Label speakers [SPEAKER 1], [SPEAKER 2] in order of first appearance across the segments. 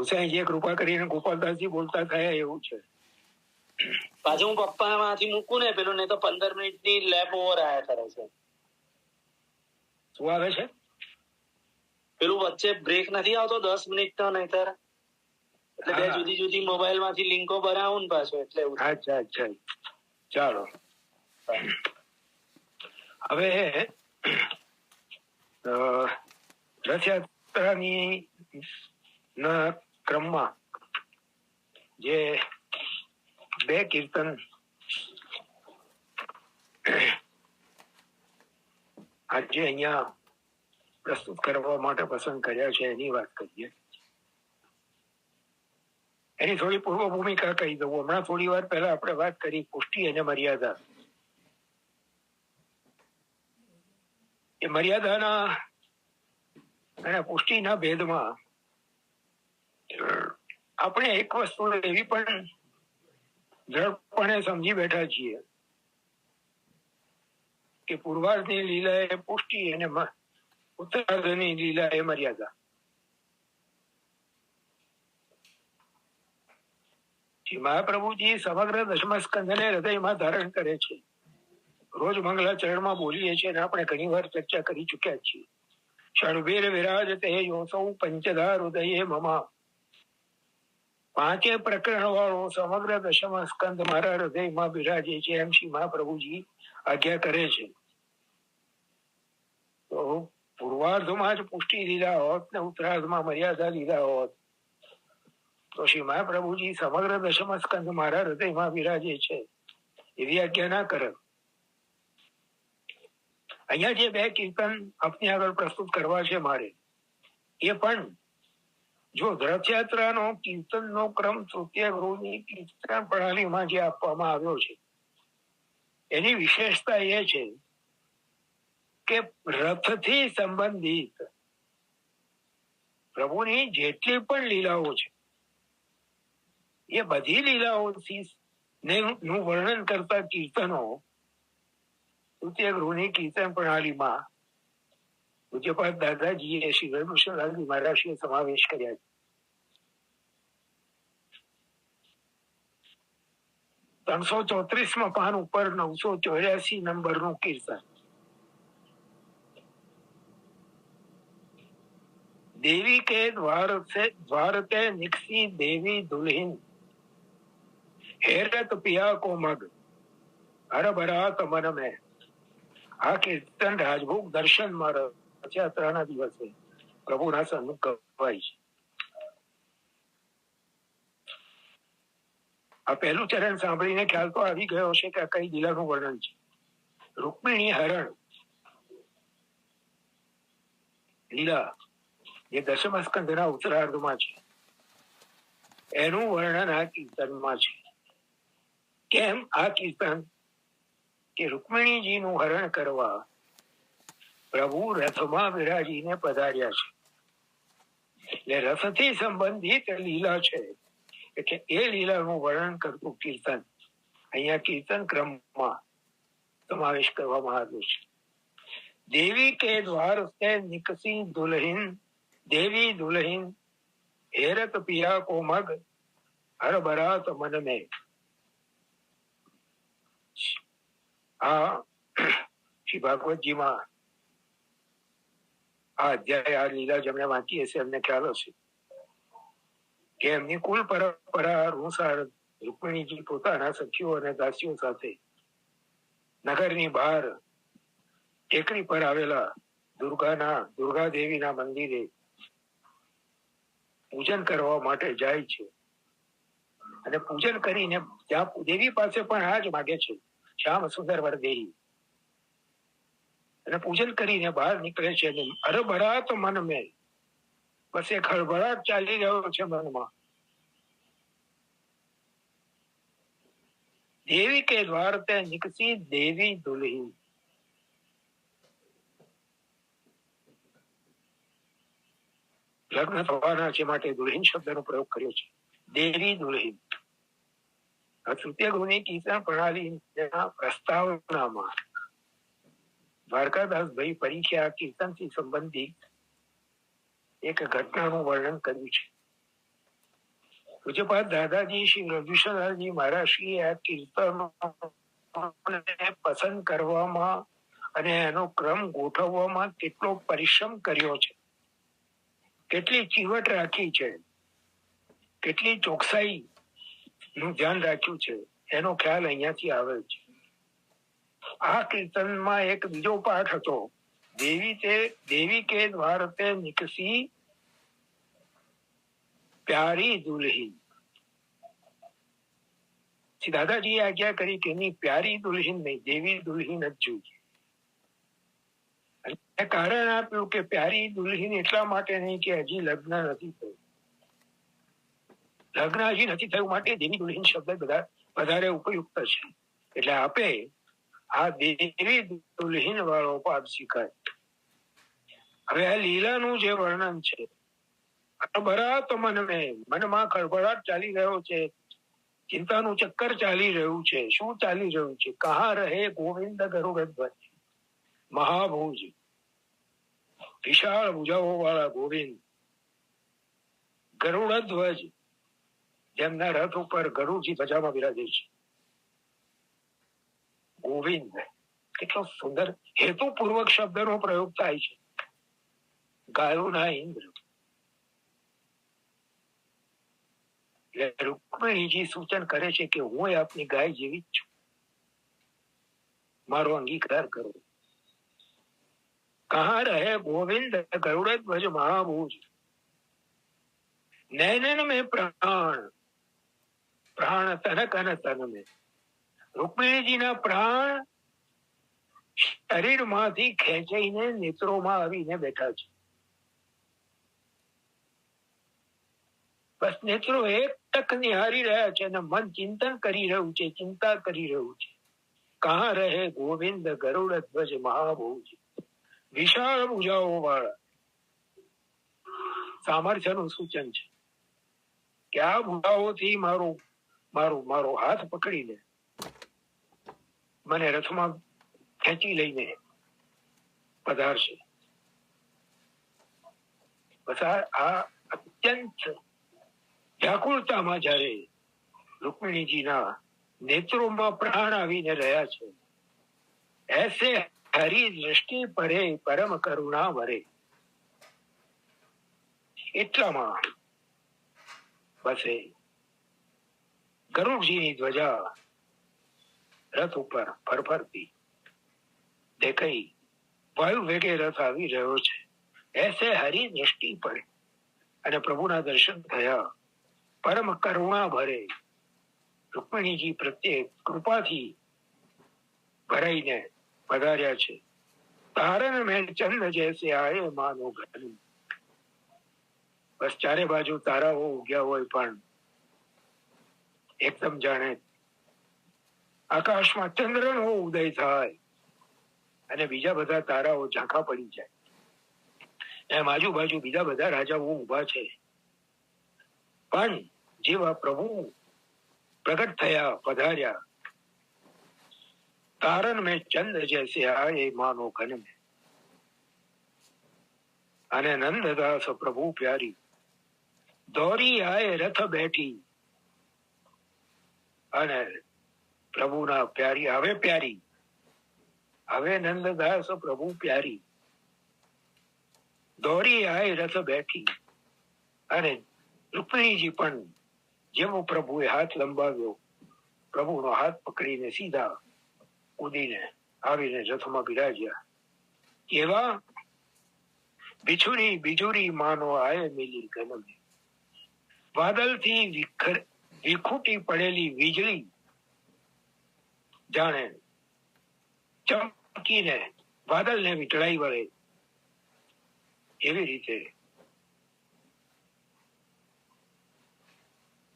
[SPEAKER 1] ગુસાઈજી કૃપા કરીને ગોપાલદાસજી બોલતા થયા એવું છે.
[SPEAKER 2] પાછું હું પપ્પા માંથી મૂકું ને પેલું, નહીં તો 15 મિનિટની લેપ ઓવર આયા કરે છે.
[SPEAKER 1] શું આવે છે?
[SPEAKER 2] પેલું વચ્ચે બ્રેક નથી આવતો 10 મિનિટનો, નહીતર એટલે બે જુદી જુદી મોબાઈલ માંથી લિંકો બનાવું ને પાછો એટલે એવું.
[SPEAKER 1] અચ્છા અચ્છા, ચાલો. હવે રથયાત્રાની ક્રમમાં જે બે કીર્તન આજે અહીંયા પ્રસ્તુત કરવા માટે પસંદ કર્યા છે એની વાત કરીએ. એની થોડી પૂર્વ ભૂમિકા કહી દઉં. હમણાં થોડી વાર પહેલા આપણે વાત કરી પુષ્ટિ અને મર્યાદા. એ મર્યાદાના અને પુષ્ટિના ભેદમાં આપણે એક વસ્તુ એવી પણ ઝડપપણે સમજી બેઠા છીએ કે પૂર્વાર્ધની લીલા એ પુષ્ટિ અને ઉત્તરાર્ધની લીલા એ મર્યાદા. મહાપ્રભુજી સમગ્ર દશમ સ્કંદને હૃદયમાં ધારણ કરે છે. રોજ મંગલાચરણમાં બોલીએ છીએ અને આપણે ઘણી વાર ચર્ચા કરી ચુક્યા છીએ. ષણભીર વિરાજતે યોસૌ પંચધા હૃદયે મમા. 5 પ્રકરણ વાળો સમગ્ર દશમ સ્કંદ મારા હૃદયમાં બિરાજે છે એમ શ્રી મહાપ્રભુજી આજ્ઞા કરે છે. તો પૂર્વાર્ધમાં જ પુષ્ટિ લીધા હોત ને ઉત્તરાર્ધમાં મર્યાદા લીધા હોત તો શ્રી મહાપ્રભુજી સમગ્ર દશમ સ્કંદ મારા હૃદયમાં બિરાજે છે એવી આજ્ઞા ના કરે. અહીંયા જે બે કીર્તન આપની આગળ પ્રસ્તુત કરવા છે મારે, એ પણ જો રથયાત્રાનો કીર્તનનો ક્રમ તૃતીય ગૃહની કીર્તન પ્રણાલીમાં જે આપવામાં આવ્યો છે એની વિશેષતા એ છે કે રથથી સંબંધિત પ્રભુની જેટલી પણ લીલાઓ છે એ બધી લીલાઓથી નું વર્ણન કરતા કીર્તનો તૃતીય ગૃહની કીર્તન પ્રણાલીમાં પૂજ્યપાદ દાદાજીએ શ્રી હરિકૃષ્ણદાસજી મહારાજે સમાવેશ કર્યા છે. 334માં પાન ઉપર 984 નંબરનું કીર્તન. देवी के द्वार ते निकसी देवी दुल्हिन हेरत पिया को मग हर भरात मन में. આ કીર્તન રાજભોગ દર્શન માં રથયાત્રાના દિવસે પ્રભુના સન્મુખ ગવાય છે. આ પહેલું ચરણ સાંભળીને ખ્યાલ તો આવી ગયો છે કે આ કઈ લીલાનું વર્ણન છે. રૂકમિણી હરણ લીલા જે દશમ સ્કંદના ઉત્તરાર્ધમાં છે એનું વર્ણન આ કીર્તનમાં છે. કેમ આ કીર્તન કે રૂકમિણીજીનું હરણ કરવા પ્રભુ રથમાં વિરાજીને પધાર્યા છે એટલે રથથી સંબંધિત લીલા છે એટલે એ લીલાનું વર્ણન કરતું કીર્તન અહીંયા કીર્તન ક્રમમાં સમાવેશ કરવામાં આવ્યો છે. દેવી કે દ્વાર સે નિકસી દુલ્હિન देवी दुल्हिन हेरत पिया को मग हर बरात मन में. આ શ્રી ભાગવતજીમાં આ અધ્યાય આ લીલા જેમણે વાંચી હશે એમને ખ્યાલ હશે કે એમની કુલ પરંપરા અનુસાર રૂકમિણીજી પોતાના સખીઓ અને દાસીઓ સાથે નગરની બહાર ટેકરી પર આવેલા દુર્ગા દેવીના મંદિરે પૂજન કરવા માટે જાય છે અને પૂજન કરીને ત્યાં દેવી પાસે પણ આ જ માગે છે, શ્યામ સુંદર વરદેહી. અને પૂજન કરીને બહાર નીકળે છે અને હરભરાત મન મેં, બસ એક હળભળાટ ચાલી રહ્યો છે મનમાં. દેવી કે દ્વાર તે નિકસી દેવી દુલ્હી. લગ્ન થવાના છે માટે દુલ્હીન શબ્દનો પ્રયોગ કર્યો છે. દેવી દુલ્હીન. આ તૃતીય ગૃહની કીર્તન પ્રણાલીના પ્રસ્તાવનામાં દ્વારકાદાસ ભાઈ પરીખે આ કીર્તનથી સંબંધિત એક ઘટનાનું વર્ણન કર્યું છે. પૂજ્યપાદ દાદાજી શ્રી રઘુશંકરજી મહારાજશ્રી આ કીર્તન પસંદ કરવામાં અને એનો ક્રમ ગોઠવવામાં કેટલો પરિશ્રમ કર્યો છે, કેટલી ચીવટ રાખી છે, કેટલી ચોકસાઈ નું ધ્યાન રાખ્યું છે, એનો ખ્યાલ અહીંયાથી આવે છે. આ કીર્તનમાં એક બીજો પાઠ હતો, દેવી કે દ્વાર તે નિકસી પ્યારી દુલ્હી. દાદાજીએ આજ્ઞા કરી કે એની પ્યારી દુલ્હીન નહીં, દેવી દુલ્હીન જ જોઈએ. કારણ આપ્યું કે પ્યારી દુલ્હીન એટલા માટે નહીં કે હજી લગ્ન નથી થયું. લગ્ન હજી નથી થયું માટે દેવી દુલ્હીન શબ્દ વધારે ઉપયુક્ત છે. એટલે આપે આ દેવી દુલ્હીન વાળો પાઠ શીખાય. હવે આ લીલાનું જે વર્ણન છે, બરાત મનમાં ખળભળાટ ચાલી રહ્યો છે, ચિંતાનું ચક્કર ચાલી રહ્યું છે. શું ચાલી રહ્યું છે? કહા રહે ગોવિંદ ગરુડધ્વજ મહાભુજ, વિશાળ ભુજાઓ વાળા ગોવિંદ, ગરુડધ્વજ જેમના રથ ઉપર ગરુડજી ધજામાં બિરાજે છે. ગોવિંદ કેટલો સુંદર હેતુપૂર્વક શબ્દનો પ્રયોગ થાય છે. ગાયોના ઇન્દ્ર. રૂકમણીજી સૂચન કરે છે કે હું આપની ગાય જેવી જ છું, મારો અંગીકાર કરો. કહા રહે ગોવિંદ ગરુડધ્વજ મહાભુજ, નૈનન में प्राण, પ્રાણ તનક અને તન में. રૂકમણીજીના પ્રાણ શરીરમાંથી ખેંચાઈને નેત્રોમાં આવીને બેઠા છે. બસ નેત્રો એક ટક નિહારી રહ્યા છે અને મન ચિંતન કરી રહ્યું છે, ચિંતા કરી રહ્યું છે. કહા રહે ગોવિંદ ગરુડધ્વજ મહાભુજ, વિશાળ ભુજાઓ વાળા. સામર્થ્યનું સૂચન છે કે આ ભુજાઓથી મારો હાથ પકડીને મને રથમાં ખેંચી લઈને પધારશે. બસ આ અત્યંત વ્યાકુળતામાં જયારે રૂકમિણીજીના નેત્રોમાં પ્રાણ આવીને રહ્યા છે, એસે હરી દ્રષ્ટિ પરે પરમ કરુણા વરે. એટલામાં બસ ગરુડજીની ધ્વજા રથ ઉપર ફરફરતી દેખાઈ. વાયુ વેગે રથ આવી રહ્યો છે. એસે હરી દ્રષ્ટિ પડે અને પ્રભુના દર્શન થયા. પરમ કરુણા ભરે, રૂકમિણીજી પ્રત્યે કૃપાથી ભરાઈને પધાર્યા છે. તારન મેં ચંદ જૈસે આયે માનો ઘન. બસ ચારે બાજુ તારાઓ ઉગ્યા હોય પણ એકદમ જાણે આકાશમાં ચંદ્રનો ઉદય થાય અને બીજા બધા તારાઓ ઝાંખા પડી જાય. એમ આજુબાજુ બીજા બધા રાજાઓ ઉભા છે. પણ જેવા પ્રભુ પ્રગટ થયા, પધાર્યા, તારન મેં ચંદ જૈસે આયે માનો ઘન में. અને નંદદાસ પ્રભુ પ્યારી દોરી આયે રથ બેઠી. અને પ્રભુના પ્યારી હવે નંદદાસ પ્રભુ પ્યારી દોરી આયે રથ બેઠી. અને રૂકમિણીજી પણ જેવો પ્રભુએ હાથ લંબાવ્યો, પ્રભુનો હાથ પકડીને સીધા કૂદીને આવીને રથમાં બિરાજ્યા. એવા બિજુરી માનો આયે મિલી ગન में. વાદળથી વિખૂટી પડેલી વીજળી જાણે ચમકીને વાદળને વીંટળાઈ વળે એવી રીતે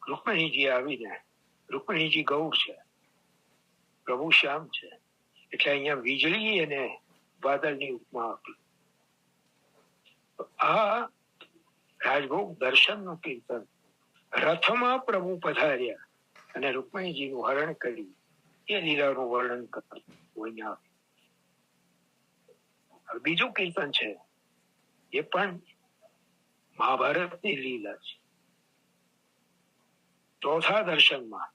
[SPEAKER 1] રૂકમિણીજી આવીને, રૂકમિણીજી ગૌર છે, પ્રભુ શ્યામ છે, એટલે અહીંયા વીજળી અને વાદળની ઉપમા આપી. આ રાજભોગ દર્શનનું કીર્તન. રથમાં પ્રભુ પધાર્યા અને રૂકમિણીજીનું હરણ કર્યું, એ લીલાનું વર્ણન કર્યું. બીજું કીર્તન છે, એ પણ મહાભારતની લીલા છે. ચોથા દર્શનમાં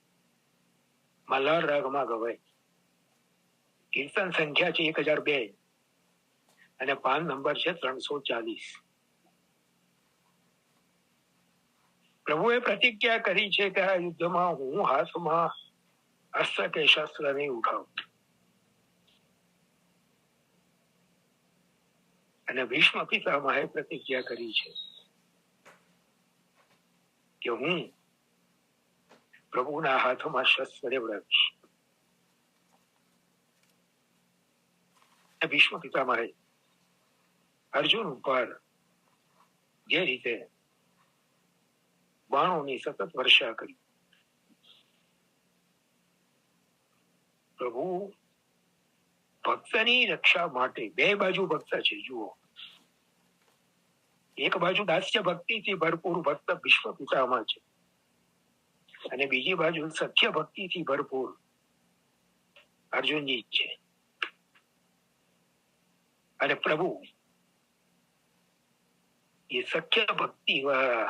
[SPEAKER 1] મલ્હાર રાગમાં ગવાય. કીર્તન સંખ્યા છે 1002 અને પાન નંબર છે 340. પ્રભુએ પ્રતિજ્ઞા કરી છે કે આ યુદ્ધમાં હું હાથમાં અસ્ત્ર કે શસ્ત્ર નહીં ઉઠાવું. અને ભીષ્મ પિતામહે પ્રતિજ્ઞા કરી છે કે હું પ્રભુના હાથમાં શસ્ત્ર લેવડાવીશ. ભીષ્મ પિતામહે અર્જુન ઉપર જે રીતે બાણોની સતત વર્ષા કરી, પ્રભુ ભક્તની રક્ષા માટે બે બાજુ ભક્ત છે. જુઓ, એક બાજુ દાસ્ય ભક્તિથી ભરપૂર ભક્ત ભીષ્મ પિતામહ છે અને બીજી બાજુ સત્ય ભક્તિથી ભરપૂર અર્જુનજી છે. અને પ્રભુ એ સત્ય ભક્તિ વાળા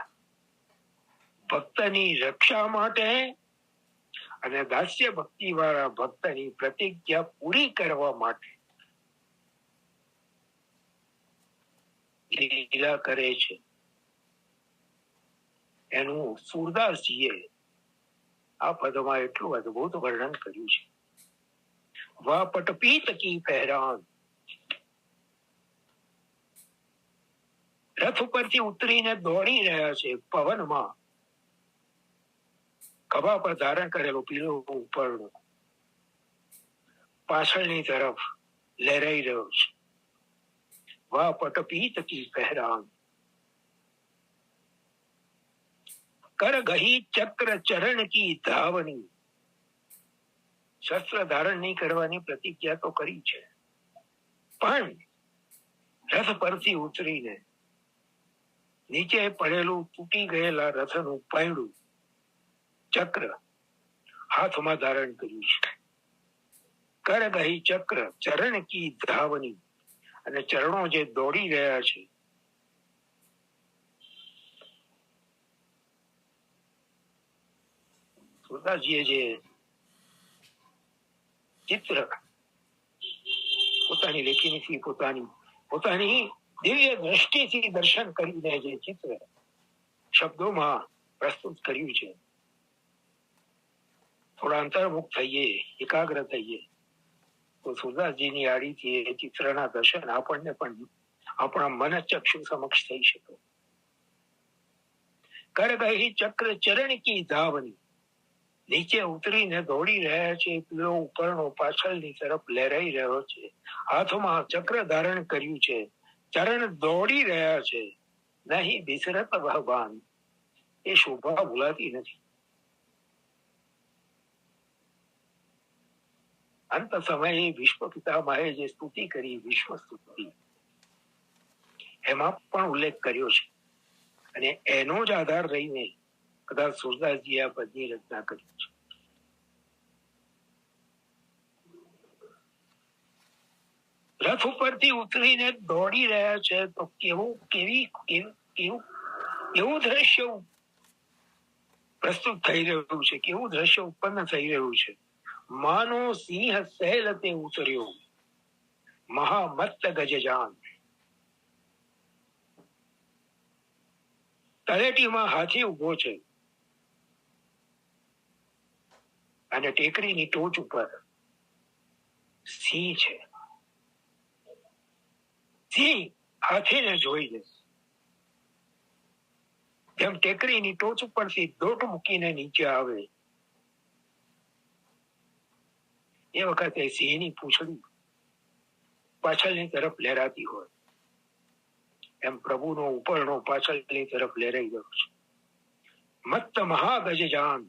[SPEAKER 1] ભક્તની રક્ષા માટે અને દાસ્ય ભક્તિ વાળા ભક્તની પ્રતિજ્ઞા પૂરી કરવા માટે લીલા કરે છે. એનું સુરદાસજીએ આ પદમાં એટલું અદભુત વર્ણન કર્યું છે. વા પટપીત કી પહેરાન, રથ ઉપરથી ઉતરીને દોડી રહ્યા છે પવનમાં, ખભા પર ધારણ કરેલો પીળો ઉપરનો પાછળની તરફ લહેરાઈ રહ્યો છે. વા પટપીત કી પહેરાન, કર ગહી ચક્ર ચરણ કી ધાવની. શસ્ત્ર ધારણ નહીં કરવાની પ્રતિજ્ઞા તો કરી છે, પણ રથ પરથી ઉતરીને નીચે પડેલું તૂટી ગયેલા રથનું પૈડું ચક્ર હાથમાં ધારણ કર્યું છે. કર ગહી ચક્ર ચરણ કી ધાવની, અને ચરણો જે દોડી રહ્યા છે સુરદાસજીએ જે ચિત્ર પોતાની લેખીથી પોતાની દિવ્ય દ્રષ્ટિથી દર્શન કરીને જે ચિત્ર શબ્દોમાં પ્રસ્તુત કર્યું છે, થોડા અંતર્મુખ થઈએ, એકાગ્ર થઈએ તો સુરદાસજીની આડીથી એ ચિત્રના દર્શન આપણને પણ આપણા મનચક્ષુ સમક્ષ થઈ શકે. કર ગહી ચક્ર ચરણ કી ધાવની, નીચે ઉતરીને દોડી રહ્યા છે, પીળો ઉપરનો પાછળની તરફ લહેરાઈ રહ્યો છે, હાથમાં ચક્ર ધારણ કર્યું છે, ચરણ દોડી રહ્યા છે, નહીં બિસરત ભગવાન, એ શોભા ભૂલાતી નથી. અંત સમયે વિશ્વ પિતામહે જે સ્તુતિ કરી, વિશ્વ સ્તુતિ, એમાં પણ ઉલ્લેખ કર્યો છે અને એનો જ આધાર રહીને કદાચ સુરદાસજીએ આ પદની રચના કરી છે. રથ ઉપરથી ઉતરીને દોડી રહ્યા છે તો કેવું દ્રશ્ય પ્રસ્તુત થઈ રહ્યું છે, કેવું દ્રશ્ય ઉત્પન્ન થઈ રહ્યું છે. માનો સિંહ સહેલતે ઉતર્યો, મહામત્ત ગજજાન. તળેટીમાં હાથી ઉભો છે અને ટેકરીની ટોચ ઉપર સિંહ છે. સિંહ હાથીને જોઈને જેમ ટેકરીની ટોચ ઉપરથી દોટ મૂકીને નીચે આવે, એ વખતે સિંહની પૂંછડી પાછળની તરફ લહેરાતી હોય, એમ પ્રભુનો ઉપરનો પાછળની તરફ લહેરાઈ ગયો છે. મત્ત મહાગજજાન,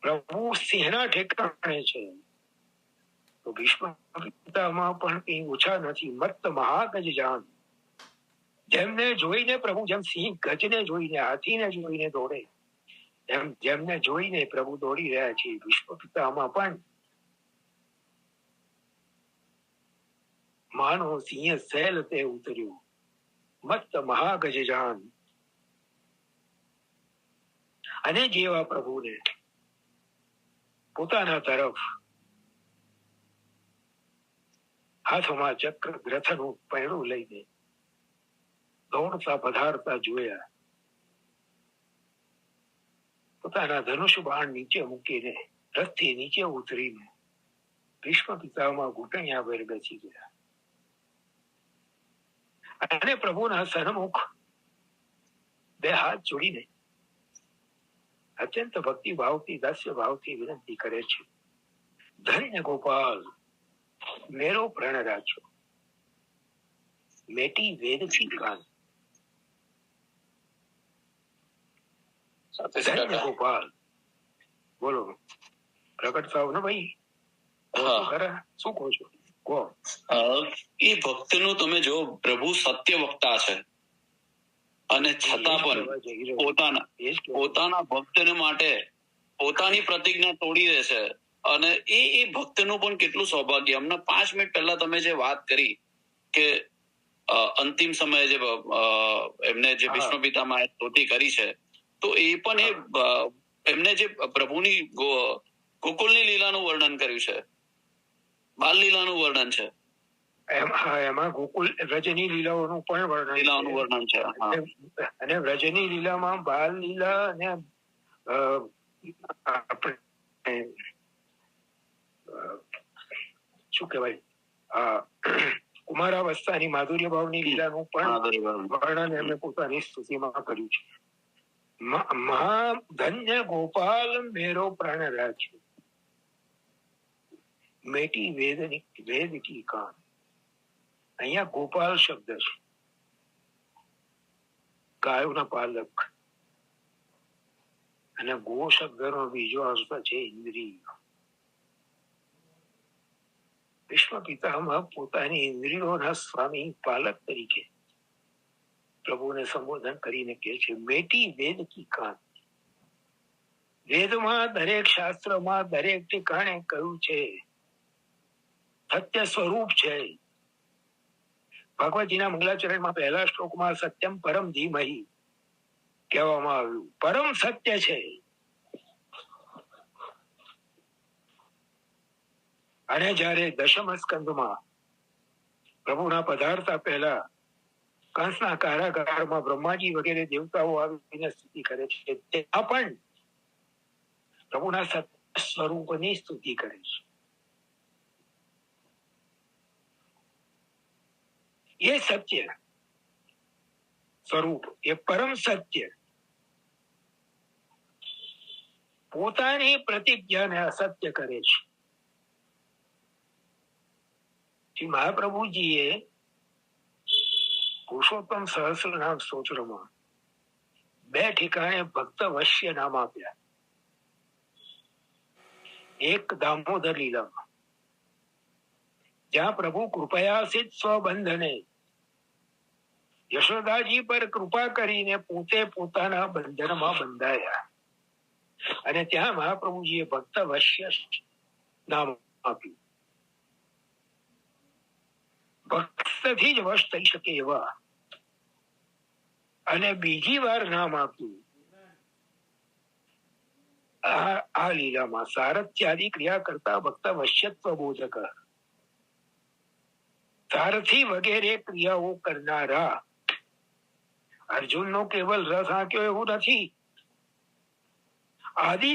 [SPEAKER 1] પ્રભુ સિંહના ઠેકાણે છે. તો ભીષ્મ પિતામાં પણ કઈ ઓછા નથી. મત્ત મહાગજજાન, જેમને જોઈને પ્રભુ, જેમ સિંહ ગજને જોઈને, હાથીને જોઈને દોડે, એમ જેમને જોઈને પ્રભુ દોડી રહ્યા છે. વિશ્વ પિતામાં પણ માનો સિંહ સહેલ તે ઉતર્યું, મત્ત મહાગજજાન. અને જેવા પ્રભુને પોતાના તરફ હાથમાં ચક્ર ગ્રથનું પૈણું લઈને દોડતા પધારતા જોયા, પોતાના ધનુષ બાણ નીચે મૂકીને રથથી નીચે ઉતરીને ભીષ્મ પિતામાં ઘૂંટણિયા પર બેસી ગયા અને પ્રભુના સન્મુખ બે હાથ જોડીને અત્યંત ભક્તિ ભાવથી દાસ્ય ભાવથી વિનંતી કરે છે, ધન્ય ગોપાલ મેરો પ્રણ રાખ્યો, મેટી વેદ કી કાન. ધન્ય ગોપાલ. બોલો પ્રગટ થાવ ને ભાઈ, શું કહો છો?
[SPEAKER 3] એ ભક્તનું તમે જો, પ્રભુ સત્ય વક્તા છે અને છતાં પણ પોતાના ભક્તને માટે પોતાની પ્રતિજ્ઞા તોડી દે છે. અને એ ભક્તનું પણ કેટલું સૌભાગ્ય. હમણાં 5 મિનિટ પહેલા તમે જે વાત કરી કે અંતિમ સમયે જે એમને જે ભીષ્મ પિતામહે સ્તુતિ કરી છે, તો એ પણ એમને જે પ્રભુની ગોકુળની લીલાનું વર્ણન કર્યું છે, બાલ લીલાનું વર્ણન છે.
[SPEAKER 1] એમાં ગોકુળ વ્રજની લીલાઓનું પણ
[SPEAKER 3] વર્ણન છે.
[SPEAKER 1] અને વ્રજની લીલામાં બાલ લીલા અને શું કહેવાય કુમારાવસ્થાની માધુર્ય ભાવની લીલાનું પણ વર્ણન એમને પોતાની સ્તુતિમાં કર્યું છે. મહા ધન્ય ગોપાલ મેરો પ્રાણ રાખ્યો, મેટી વેદ કી કાન. અહીંયા ગોપાલ શબ્દ છે, ગાયોના પાલક, અને ગો શબ્દનો બીજો અર્થ છે ઇન્દ્રિય. ભીષ્મ પિતામહ પોતાની ઇન્દ્રિયોના સ્વામી પાલક તરીકે પ્રભુને સંબોધન કરીને કહે છે, મેટી વેદ કી કાન. વેદમાં દરેક શાસ્ત્રમાં દરેક ઠેકાણે કહ્યું છે સત્ય સ્વરૂપ છે. ભગવતજીના મંગલાચરણમાં પહેલા શ્લોકમાં સત્યમ પરમ ધીમહિ કહેવામાં આવ્યું, પરમ સત્ય છે. અને જયારે દશમ સ્કંદમાં પ્રભુના પધારતા પહેલા કંસના કારાગારમાં બ્રહ્માજી વગેરે દેવતાઓ આવીને સ્તુતિ કરે છે, ત્યાં પણ પ્રભુના સત્ય સ્વરૂપની સ્તુતિ કરે છે. એ સત્ય સ્વરૂપ, એ પરમ સત્ય પોતાની પ્રતિજ્ઞાને અસત્ય કરે છે. શ્રી મહાપ્રભુજીએ પુરુષોત્તમ સહસ્રનામ સ્તોત્રમાં 2 ઠેકાણે ભક્ત વશ્ય નામ આપ્યા. એક દામોદર લીલામાં, જ્યાં પ્રભુ કૃપયાસિત સ્વબંધને યશોદાજી પર કૃપા કરીને પોતે પોતાના બંધનમાં બંધાયા, અને ત્યાં મહાપ્રભુજીએ ભક્ત વશ્ય નામ આપ્યું. ભક્તથી જ વશ થઈ શકે એવા. અને બીજી વાર નામ આપ્યું આ લીલામાં, સારથ્યાદિ ક્રિયા કરતા ભક્ત વશ્યત્વ બોધક. સારથી વગેરે ક્રિયાઓ કરનારા. અર્જુનનો કેવલ રસ આંક્યો એવું નથી. આદિ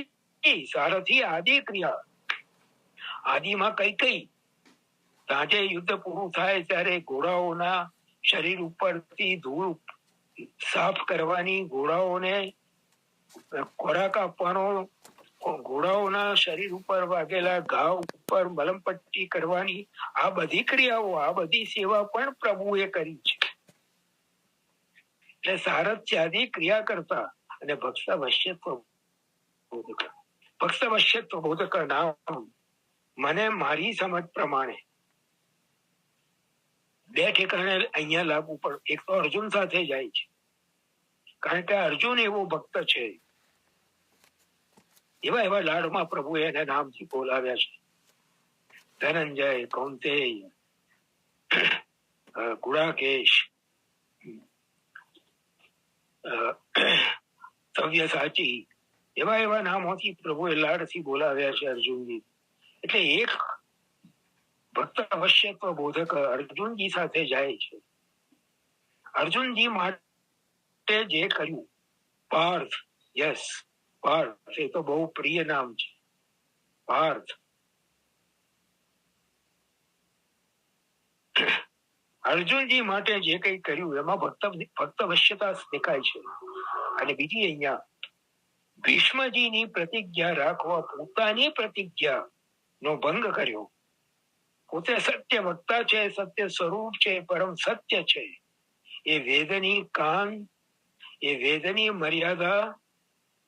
[SPEAKER 1] સારથી આદિ ક્રિયા. આદિમાં કઈ સાંજે યુદ્ધ પૂરું થાય ત્યારે ઘોડાઓના શરીર ઉપરથી ધૂળ સાફ કરવાની, ઘોડાઓને ખોરાક આપવાનો, ઘોડાઓના શરીર ઉપર વાગેલા ઘા ઉપર મલમપટ્ટી કરવાની, આ બધી ક્રિયાઓ, આ બધી સેવા પણ પ્રભુએ કરી છે. એટલે સારથ્યાદિ ક્રિયા કરતા અને ભક્ત વશ્યત્વ બોધક. ભક્ત વશ્યત્વ બોધક નામ મને મારી સમજ પ્રમાણે 2 ઠેકાણે અહીંયા લાગુ પડે. એક તો અર્જુન સાથે જાય છે, કારણ કે અર્જુન એવો ભક્ત છે, એવા લાડમાં પ્રભુએ એને નામથી બોલાવ્યા છે. ધનંજય, કૌંતેય, ગુડાકેશ, સવ્યસાચી, એવા એવા નામોથી પ્રભુએ લાડથી બોલાવ્યા છે અર્જુનજી. એટલે એક ભક્ત અવશ્યત્વ બોધક અર્જુનજી સાથે જાય છે. અર્જુનજી માટે જે કર્યું પાર્થ, યસ પાર્થ, એ તો બહુ પ્રિય નામ છે પાર્થ. અર્જુનજી માટે જે કઈ કર્યું એમાં ભક્ત અવશ્યતા દેખાય છે. અને બીજી અહીંયા ભીષ્મજીની પ્રતિજ્ઞા રાખવા પોતાની પ્રતિજ્ઞા નો ભંગ કર્યો. પોતે સત્ય વક્તા છે, સત્ય સ્વરૂપ છે, પરમ સત્ય છે. એ વેદની મર્યાદા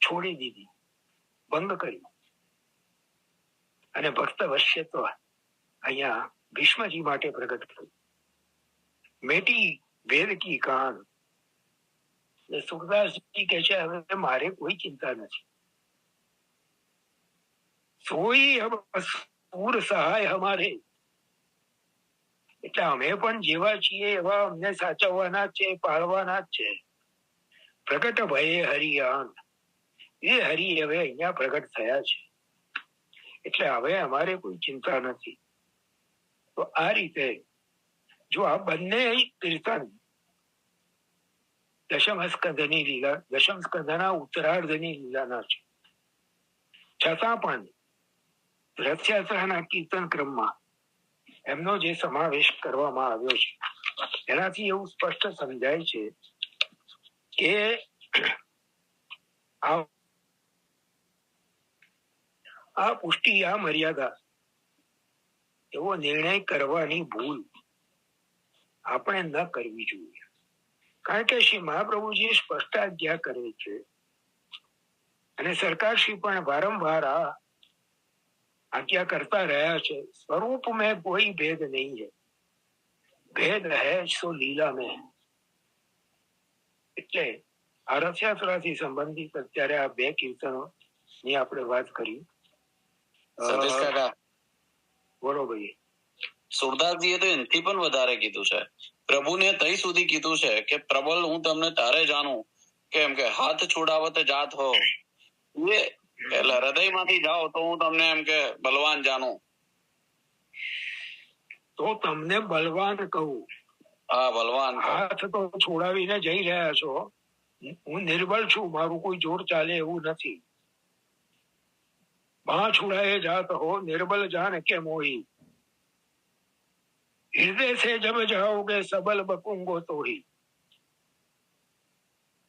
[SPEAKER 1] છોડી દીધી, ભંગ કર્યું. અને ભક્ત અવશ્યત્વ અહીંયા ભીષ્મજી માટે પ્રગટ થયું. મેટી વેદ કી કાન. સુખદાસજી કહે છે હવે મારે કોઈ ચિંતા નથી. સોઈ અબ અસુર સહાય હમારે. એટલે અમે પણ જેવા છીએ એવા અમને સાચવવાના જ છે, પાળવાના જ છે. પ્રગટ ભયે હરિયાન. એ હરિ હવે અહીંયા પ્રગટ થયા છે, એટલે હવે અમારે કોઈ ચિંતા નથી. તો આ રીતે જો આ બંને કીર્તન દશમ સ્કંદની લીલા, દશમ સ્કંદના ઉત્તરાર્ધની લીલાના છે. છતાં પણ રથયાત્રાના કીર્તન ક્રમમાં એમનો જે સમાવેશ કરવામાં આવ્યો છે એનાથી એવું સ્પષ્ટ સમજાય છે કે આ પુષ્ટિ, આ મર્યાદા, એવો નિર્ણય કરવાની ભૂલ આપણે ન કરવી જોઈએ. કારણ કે શ્રી મહાપ્રભુજી સ્પષ્ટ આજ્ઞા કરે છે અને સરકારશ્રી પણ વારંવાર આ આજ્ઞા કરતા રહ્યા છે. સ્વરૂપ મેં કોઈ ભેદ નહીં है, ભેદ है સો લીલા में. એટલે આ રથયાત્રાથી સંબંધિત અત્યારે આ બે કીર્તનો ની આપણે વાત કરી. બોલો ભાઈ.
[SPEAKER 3] સુરદાસજીએ તો એનાથી પણ વધારે કીધું છે. પ્રભુને તઈ સુધી કીધું છે કે પ્રબલ હું તમને તારે જાણું, કેમ કે હાથ છોડાવત જાત હો. એ એટલે હૃદયમાંથી જાઓ તો હું તમને એમ કે બલવાન જાણું.
[SPEAKER 1] તો તમને બલવાન કહું.
[SPEAKER 3] હા, બલવાન.
[SPEAKER 1] હાથ તો છોડાવીને જઈ રહ્યા છો. હું નિર્બળ છું, મારું કોઈ જોર ચાલે એવું નથી. બાં છોડાએ જાત હો, નિર્બલ જાન કે મોહી. હૃદય સે જબ જાઓગે સબલ બકુંગો તો ही.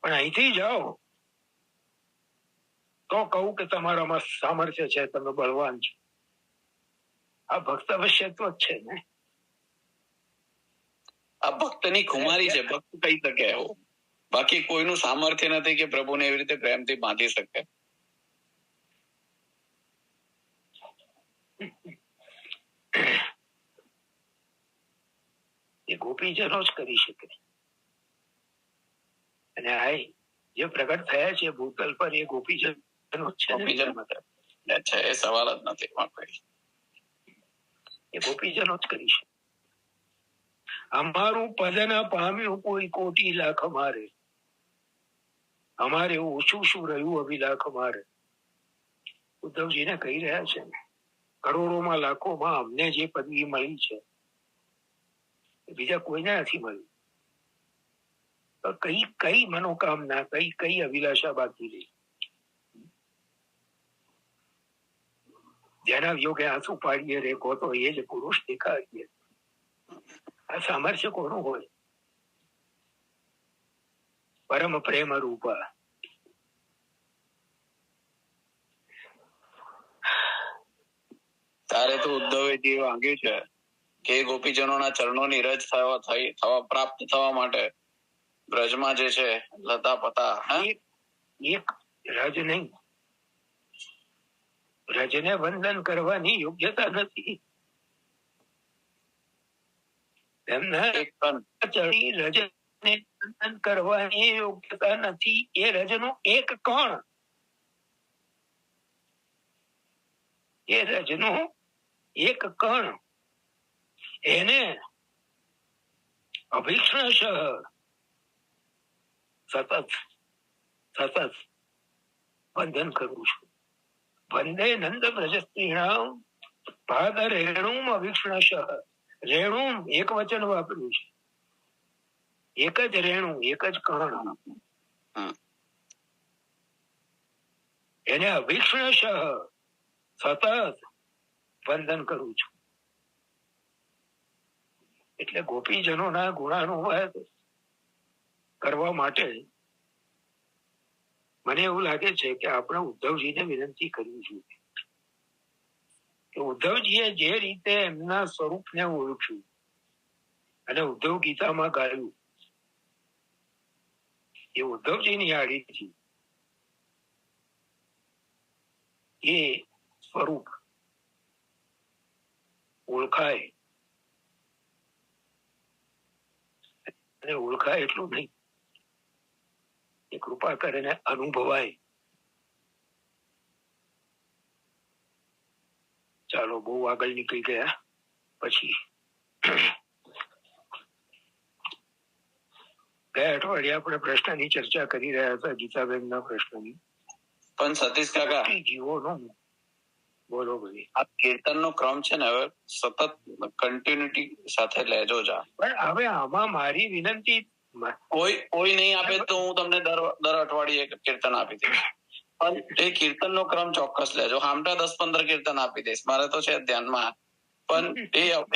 [SPEAKER 1] પણ અહીંથી જાઓ તો કહું કે તમારામાં સામર્થ્ય છે, તમે બળવાન છો. આ ભક્ત અવશ્યત્વ જ છે ને.
[SPEAKER 3] આ ભક્તની ખુમારી છે, ભક્ત કહી શકે એવું. બાકી કોઈનું સામર્થ્ય નથી કે પ્રભુને એવી રીતે પ્રેમથી બાંધી શકે.
[SPEAKER 1] એ ગોપીજનો જ કરી શકે. અને આ જે પ્રગટ થયા છે ભૂતલ પર, એ ગોપીજનો
[SPEAKER 3] છે, એ સવાલ જ નથી.
[SPEAKER 1] એ ગોપીજનો જ કરી શકે. અમારું પદ ના પામ્યું કોઈ કોટી લાખ અમારે, અમારે ઓછું શું રહ્યું અભિલાખ અમારે. ઉદ્ધવજીને કહી રહ્યા છે ને, કરોડોમાં લાખોમાં અમને જે પદવી મળી છે બીજા કોઈને નથી મળ્યું. કઈ મનોકામના, કઈ અભિલાષા બાકી રહી? જેના યોગે આંસુ પાડીએ રે કો તો એ જ પુરુષ દેખાડીએ. આ સામર્થ્ય કોનું હોય? પરમ પ્રેમ રૂપા.
[SPEAKER 3] તારે તો ઉદ્ધવે જે માંગ્યું છે કે ગોપીજનોના ચરણોની રજ થવા પ્રાપ્ત થવા માટે બ્રજમાં જે છે લતા પતા.
[SPEAKER 1] એક રજ નહીં, રજને વંદન કરવાની યોગ્યતા નથી. એમના રજને વંદન કરવાની યોગ્યતા નથી. એ રજનો એક કણ, એ રજનો એક કણ એને અભિક્ષણશ સતત બંધન કરું છું. વંદે નંદ વ્રજસ્ત્રીણામ પાદ રેણુમ અવિક્ષણશ. રેણુમ એક વચન વાપર્યું છે, એક જ રેણુ, એક જ કર્ણ, એને અવિક્ષણશ સતત વંદન કરું છું. એટલે ગોપીજનોના ગુણાનુવાદ કરવા માટે મને એવું લાગે છે કે આપણે ઉદ્ધવજીને વિનંતી કરવી જોઈએ કે ઉદ્ધવજીએ જે રીતે એમના સ્વરૂપને ઓળખ્યું અને ઉદ્ધવ ગીતામાં ગાયું, એ ઉદ્ધવજીની આડીથી એ સ્વરૂપ ઓળખાય, અને ઓળખાય એટલું નહીં, એ કૃપા કરીને અનુભવાય. ચાલો, બહુ આગળ નીકળી ગયા. પછી ગયા અઠવાડિયે આપણે પ્રશ્નની ચર્ચા કરી રહ્યા હતા, ગીતાબેનના પ્રશ્નની.
[SPEAKER 3] પણ સતીશ કાકા,
[SPEAKER 1] જીવોનો બોલો ભાઈ.
[SPEAKER 3] આ કીર્તનનો ક્રમ છે ને, હવે સતત કન્ટિન્યુટી સાથે લેજો જા.
[SPEAKER 1] પણ હવે આમાં મારી વિનંતી,
[SPEAKER 3] કોઈ નહીં આપે તો હું તમને દર અઠવાડિયે કીર્તન આપી દઈશ, પણ એ કીર્તનનો ક્રમ ચોક્કસ લેજો. હામટા 10-15 કીર્તન આપી દઈશ, મારે તો છે ધ્યાનમાં, પણ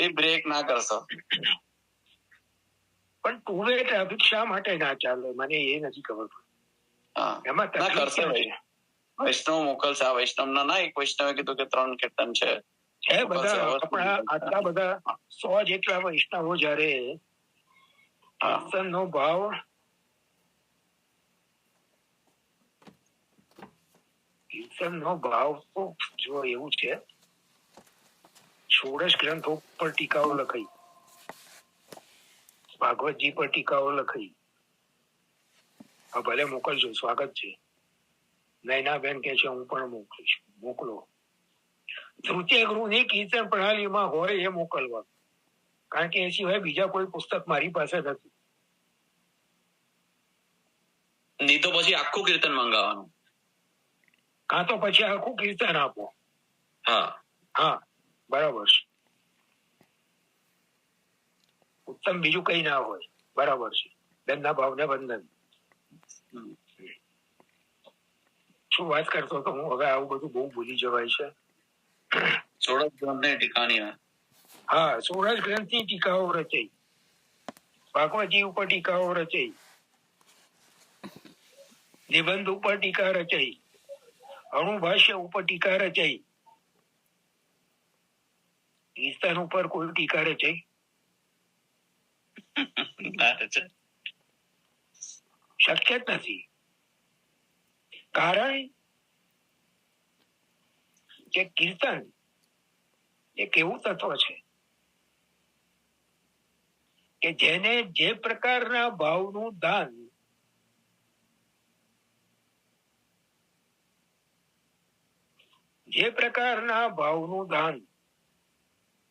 [SPEAKER 3] એ બ્રેક ના કરશો.
[SPEAKER 1] પણ ટુ વે ટ્રાફિક શા માટે ના ચાલે, મને એ નથી ખબર. એમાં
[SPEAKER 3] ના કરશે વૈષ્ણવ મોકલશે. આ વૈષ્ણવ ના એક વૈષ્ણવે કીધું કે 3 કીર્તન છે
[SPEAKER 1] બધા આપણા આટલા બધા 100 જેટલા વૈષ્ણવો જયારે નો ભાવ કીર્તનનો ભાવ તો જો એવું છે, 16 ગ્રંથો પર ટીકાઓ લખાઈ, ભાગવતજી પર ટીકાઓ લખાઈ. આ ભલે મોકલજો, સ્વાગત છે. નૈનાબેન કે છે હું પણ મોકલીશ, મોકલો. તૃતીય ગૃહની કીર્તન પ્રણાલીમાં હોય એ મોકલવા, કારણ કે એ સિવાય બીજા કોઈ પુસ્તક મારી પાસે નથી.
[SPEAKER 3] નહીં તો પછી આખું કીર્તન મંગાવવાનું,
[SPEAKER 1] કાં તો પછી આખું કીર્તન આપો. હા, બરાબર છે. ઉત્તમ બીજું કઈ ના હોય, બરાબર છે. બેનના ભાવને બંધન. શું વાત કરતો તો હું, હવે આવું બધું બહુ ભૂલી જવાય છે.
[SPEAKER 3] 16 ગ્રંથની ટીકાની.
[SPEAKER 1] હા, 16 ગ્રંથની ટીકાઓ રચાઈ, ભાગવતજી ઉપર ટીકાઓ રચાઈ, નિબંધ ઉપર ટીકા રચાઈ, અણુભાષ્ય ઉપર ટીકા રચાઈ. કીર્તન ઉપર કોઈ ટીકા રચાઈ શક્ય જ નથી. કારણ કે કીર્તન એક એવું તત્વ છે કે જેને જે પ્રકારના ભાવનું દાન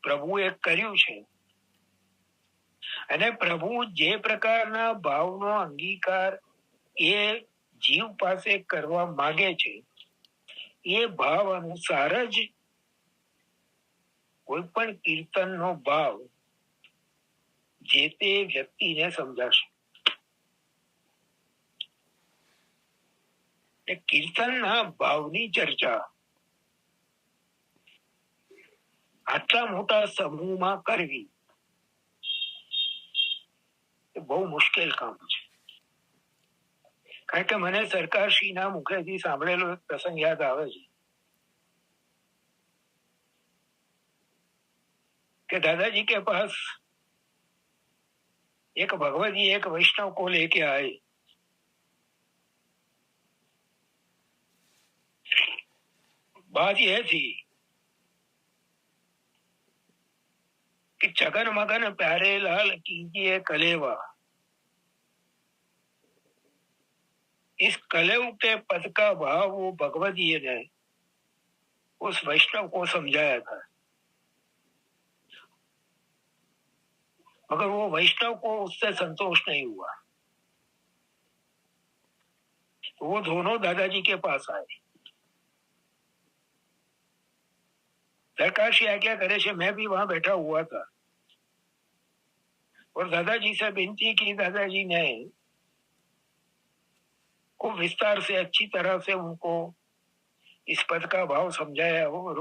[SPEAKER 1] પ્રભુએ કર્યું છે, અને પ્રભુ જે પ્રકારના ભાવનો અંગીકાર એ જીવ પાસે કરવા માંગે છે, એ ભાવ અનુસાર જ કોઈ પણ કીર્તનનો ભાવ જે તે વ્યક્તિને સમજાશે. કીર્તનના ભાવની ચર્ચા આટલા મોટા સમૂહમાં કરવી એ બહુ મુશ્કેલ કામ છે. કારણ કે મને સરકારશ્રીના મુખેથી સાંભળેલો એક પ્રસંગ યાદ આવે છે कि दादाजी के पास एक भगवती एक वैष्णव को लेके आए. बात यह थी कि जगन मगन प्यारे लाल कीजिए कलेवा. इस कलेव के पद का भाव वो भगवती ने उस वैष्णव को समझाया था, मगर वो वैष्णव को उससे संतोष नहीं हुआ. तो वो दोनों दादाजी के पास आए। सरकार से आज्ञा करे छे, मैं भी वहां बैठा हुआ था और दादाजी से विनती की। दादाजी ने को विस्तार से अच्छी तरह से उनको इस पद का भाव समझाया और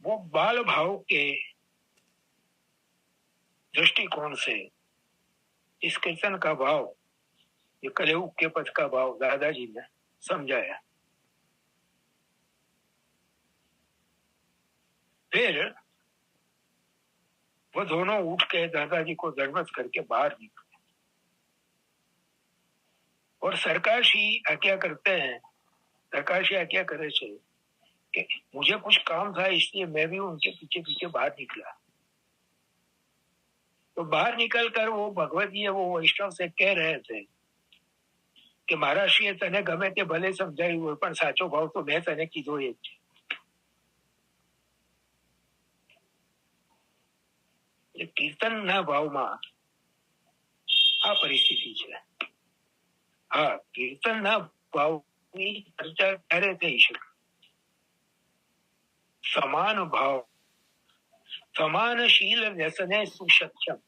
[SPEAKER 1] वो बाल भाव के दृष्टिकोण से इस कीर्तन का भाव, ये कलयुग के पद का भाव दादाजी ने समझाया। फिर वो दोनों उठ के दादाजी को दंडवत करके बाहर निकले और सरकार श्री आज्ञा करते हैं, सरकार श्री आज्ञा करे छे कि मुझे कुछ काम था, इसलिए मैं भी उनके पीछे पीछे बाहर निकला। तो बाहर निकल कर वो भगवती वो वैष्णव से कह रहे थे कि महाराष्ट्रीय तने गमे ते भले समझाયું હોય પણ સાચો ભાવ તો મેં તને કીધો એ જ છે। કીર્તનના ભાવમાં આ પરિસ્થિતિ છે। હા, કીર્તનના ભાવની ચર્ચા ક્યારે થઈ શકે? સમાન ભાવ, સમાનશીલ વ્યસને સુસખ્યમ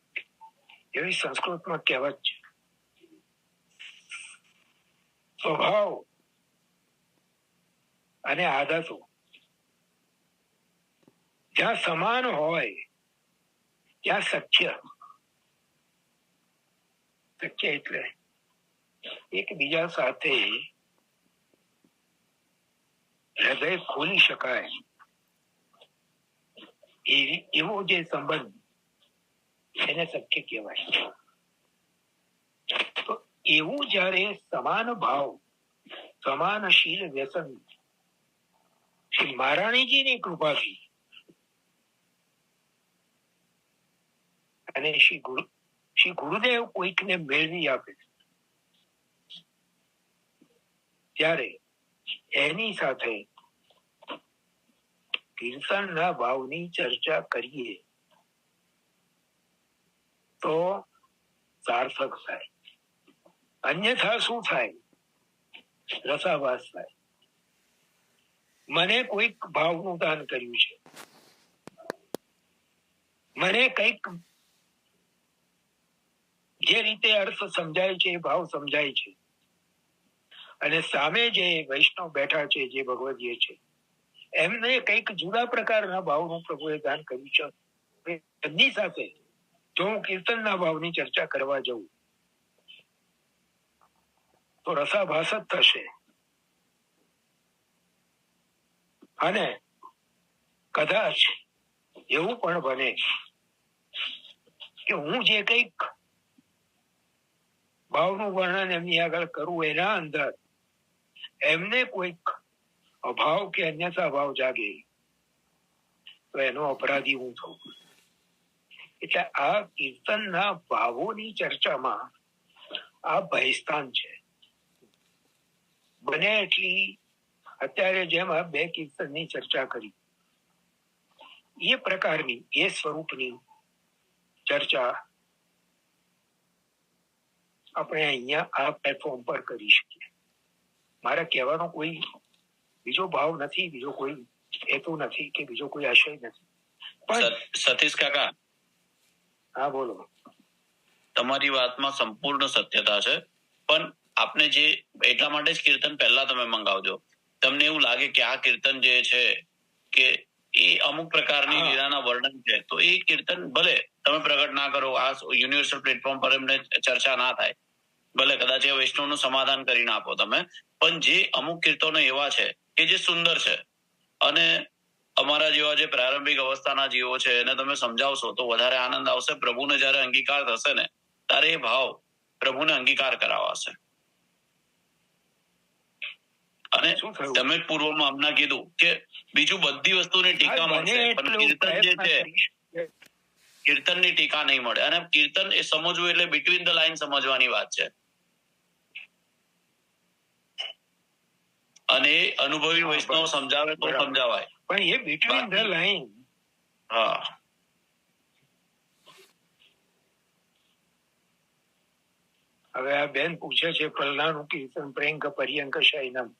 [SPEAKER 1] એવી સંસ્કૃતમાં કહેવત છે। સ્વભાવ અને આદતો જ્યાં સમાન હોય ત્યાં સખ્ય, સખ્ય એટલે એકબીજા સાથે હૃદય ખોલી શકાય એવો જે સંબંધ એને સખ્ય કહેવાય। તો એવું જયારે સમાન ભાવ, સમાનશીલ વ્યસન શ્રી મહારાણીજીની કૃપાથી અને શ્રી ગુરુદેવ કોઈકને મેળવી આપે ત્યારે એની સાથે કીર્તનના ભાવની ચર્ચા કરીએ તો સાર્થક થાય, અન્યથા શું થાય? રસાભાસ થાય। મને કોઈક ભાવનું દાન કર્યું છે, મને કઈક જે રીતે અર્થ સમજાય છે, ભાવ સમજાય છે, અને સામે જે વૈષ્ણવ બેઠા છે, જે ભગવદીય છે, એમને કઈક જુદા પ્રકારના ભાવનું પ્રભુએ દાન કર્યું છે। એમની સાથે જો હું કીર્તનના ભાવની ચર્ચા કરવા જઉં તો રસાભાસ જ થશે। અને કદાચ એવું પણ બને કે હું જે કઈક ભાવનું વર્ણન એમની આગળ કરું એના અંદર એમને કોઈક અભાવ કે અન્યથા ભાવ જાગે તો એનો અપરાધી હું થઉં। એટલે આ કીર્તનના ભાવોની ચર્ચામાં આ ભયસ્થાન છે। બને એટલી અત્યારે જેમ આ બે કીર્તનની ચર્ચા કરી એ પ્રકારની, એ સ્વરૂપની ચર્ચા આપણે અહીંયા આ પ્લેટફોર્મ પર કરી શકીએ। મારા કહેવાનો કોઈ બીજો ભાવ નથી, બીજો કોઈ હેતુ નથી કે બીજો કોઈ આશય નથી। પણ
[SPEAKER 3] સતીશ કાકા,
[SPEAKER 1] હા બોલો।
[SPEAKER 3] તમારી વાતમાં સંપૂર્ણ સત્યતા છે, પણ આપને જે એટલા માટે જ કીર્તન પહેલા તમે મંગાવજો। તમને એવું લાગે કે આ કીર્તન જે છે કે એ અમુક પ્રકારની લીલાના વર્ણન છે, તો એ કીર્તન ભલે તમે પ્રગટ ના કરો, આ યુનિવર્સલ પ્લેટફોર્મ પર એમને ચર્ચા ના થાય, ભલે કદાચ એ વૈષ્ણવનું સમાધાન કરીને આપો તમે, પણ જે અમુક કીર્તનો એવા છે કે જે સુંદર છે અને અમારા જેવા જે પ્રારંભિક અવસ્થાના જીવો છે એને તમે સમજાવશો તો વધારે આનંદ આવશે। પ્રભુને જયારે અંગીકાર થશે ને ત્યારે એ ભાવ પ્રભુને અંગીકાર કરાવાશે। અને તમે પૂર્વમાં હમણાં કીધું કે બીજું બધી વસ્તુની ટીકા મળશે પણ કીર્તન જે છે કીર્તનની ટીકા નહીં મળે। અને કીર્તન એ સમજવું એટલે બિટવીન ધ લાઈન સમજવાની વાત છે, અને એ અનુભવી વૈષ્ણવ સમજાવે તો સમજાવાય,
[SPEAKER 1] પણ એ બિટવીન ધ લાઈન
[SPEAKER 3] હા
[SPEAKER 1] હવે આ બેન પૂછે છે ફલનાનું કીર્તન પ્રેંક પર્યંક શયનમ.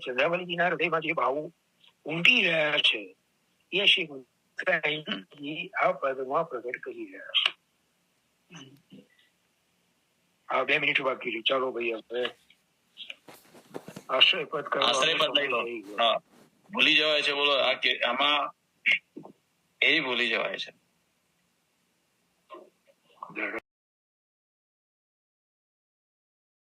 [SPEAKER 1] ચંદ્રાવલીજીના હૃદયમાં જે ભાવો ઊંડી રહ્યા છે એ શ્રી ગુસાઈજી આ પદમાં પ્રગટ કરી રહ્યા છે. આ 2 મિનિટ બાકી રહી. ચાલો ભાઈ હવે આશ્રય પદ
[SPEAKER 3] લઈ લો. ભૂલી જવાય છે. બોલો આમાં એ ભૂલી જવાય છે.